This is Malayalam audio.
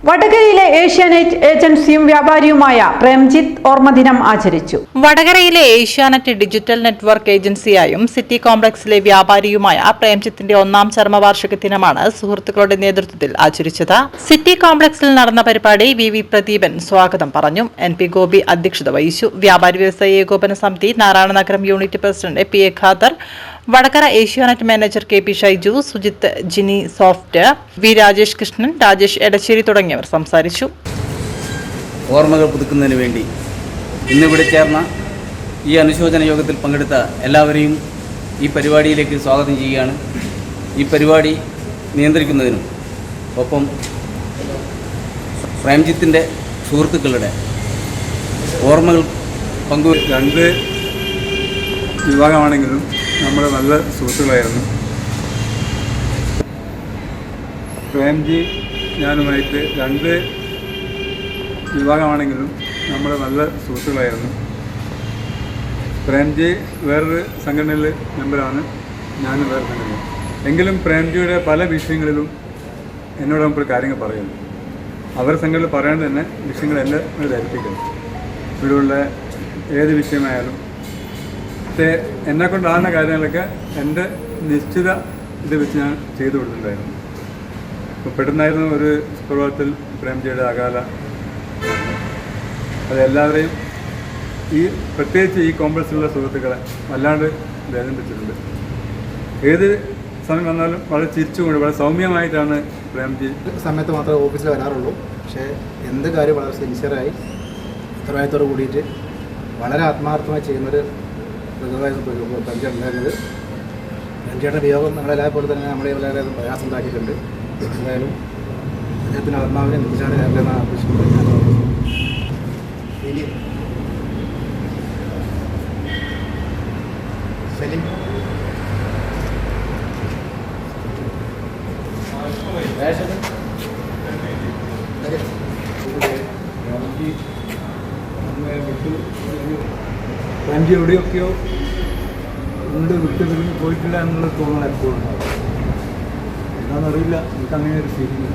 വടകരയിലെ ഏഷ്യാനെറ്റ് ഏജൻസിയും വ്യാപാരിയുമായ പ്രേംജിത്ത് ഓർമ്മദിനം ആചരിച്ചു. വടകരയിലെ ഏഷ്യാനെറ്റ് ഡിജിറ്റൽ നെറ്റ്വർക്ക് ഏജൻസിയായും സിറ്റി കോംപ്ലക്സിലെ വ്യാപാരിയുമായ പ്രേംജിത്തിന്റെ 1ാം ചരമവാർഷിക ദിനമാണ് സുഹൃത്തുക്കളുടെ നേതൃത്വത്തിൽ ആചരിച്ചത്. സിറ്റി കോംപ്ലക്സിൽ നടന്ന പരിപാടി വി പ്രദീപൻ സ്വാഗതം പറഞ്ഞു. NP ഗോപി അധ്യക്ഷത വഹിച്ചു. വ്യാപാരി വ്യവസായ ഏകോപന സമിതി Narayananagaram unit president PA Khader, Vadakara Asianet manager KP Shaiju, Sujith, Jini soft, V Rajesh Krishnan, Rajesh Edassery തുടങ്ങിയവർ സംസാരിച്ചു. ഓർമ്മകൾ പുതുക്കുന്നതിന് വേണ്ടി ഇന്നിവിടെ ചേർന്ന ഈ അനുശോചന യോഗത്തിൽ പങ്കെടുത്ത എല്ലാവരെയും ഈ പരിപാടിയിലേക്ക് സ്വാഗതം ചെയ്യുകയാണ്. ഈ പരിപാടി നിയന്ത്രിക്കുന്നതിനും ഒപ്പം പ്രേംജിത്തിൻ്റെ സുഹൃത്തുക്കളുടെ ഓർമ്മകൾ രണ്ട് വിഭാഗമാണെങ്കിലും നമ്മൾ നല്ല സുഹൃത്തുക്കളായിരുന്നു. പ്രേംജി ഞാനുമായിട്ട് രണ്ട് വിഭാഗമാണെങ്കിലും നമ്മൾ നല്ല സുഹൃത്തുക്കളായിരുന്നു. പ്രേംജി വേറൊരു സംഘടനയിൽ മെമ്പറാണ്, ഞാനും വേറെ സംഘടന. എങ്കിലും പ്രേംജിയുടെ പല വിഷയങ്ങളിലും എന്നോട് നമുക്ക് കാര്യങ്ങൾ പറയുന്നു. അവരുടെ സംഘടനയിൽ പറയാണ്ട് തന്നെ വിഷയങ്ങളെല്ലാം ധരിപ്പിക്കുന്നു. ഇവിടെയുള്ള ഏത് വിഷയമായാലും എന്നെക്കൊണ്ടാകുന്ന കാര്യങ്ങളൊക്കെ എൻ്റെ നിശ്ചിത ഇത് വെച്ച് ഞാൻ ചെയ്തു കൊടുത്തിട്ടുണ്ടായിരുന്നു. അപ്പോൾ പെട്ടെന്നായിരുന്നു ഒരു സുപ്രഭാതത്തിൽ പ്രേംജിയുടെ അകാല. അതെല്ലാവരെയും പ്രത്യേകിച്ച് ഈ കോംപ്ലക്സിലുള്ള സുഹൃത്തുക്കളെ വല്ലാണ്ട് വേദനിപ്പിച്ചിട്ടുണ്ട്. ഏത് സമയം വന്നാലും വളരെ ചിരിച്ചുകൊണ്ട് വളരെ സൗമ്യമായിട്ടാണ് പ്രേംജി സമയത്ത് മാത്രമേ ഓഫീസിൽ വരാറുള്ളൂ. പക്ഷേ എന്ത് കാര്യം വളരെ സിൻസിയറായി ഉത്തരവാദിത്തോട് കൂടിയിട്ട് വളരെ ആത്മാർത്ഥമായി ചെയ്യുന്നൊരു പ്രേംജി ഉണ്ടായിരുന്നത്. പ്രേംജിയുടെ വിയോഗം നമ്മളെല്ലാവരും പോലെ തന്നെ നമ്മളെ വളരെ പ്രയാസം ഉണ്ടാക്കിയിട്ടുണ്ട്. എന്തായാലും അദ്ദേഹത്തിൻ്റെ ആത്മാവിനെ നിമിഷാണ് ഞാൻ ആവശ്യപ്പെടുന്നത്. പ്രേംജി എവിടെയൊക്കെയോ വിട്ടു പോയിട്ടില്ല എന്നുള്ള തോന്നൽ എപ്പോഴും ഉണ്ടാവും. എന്താണെന്നറിയില്ല, എനിക്ക് അങ്ങനെ ഒരു ഫീലിംഗ്.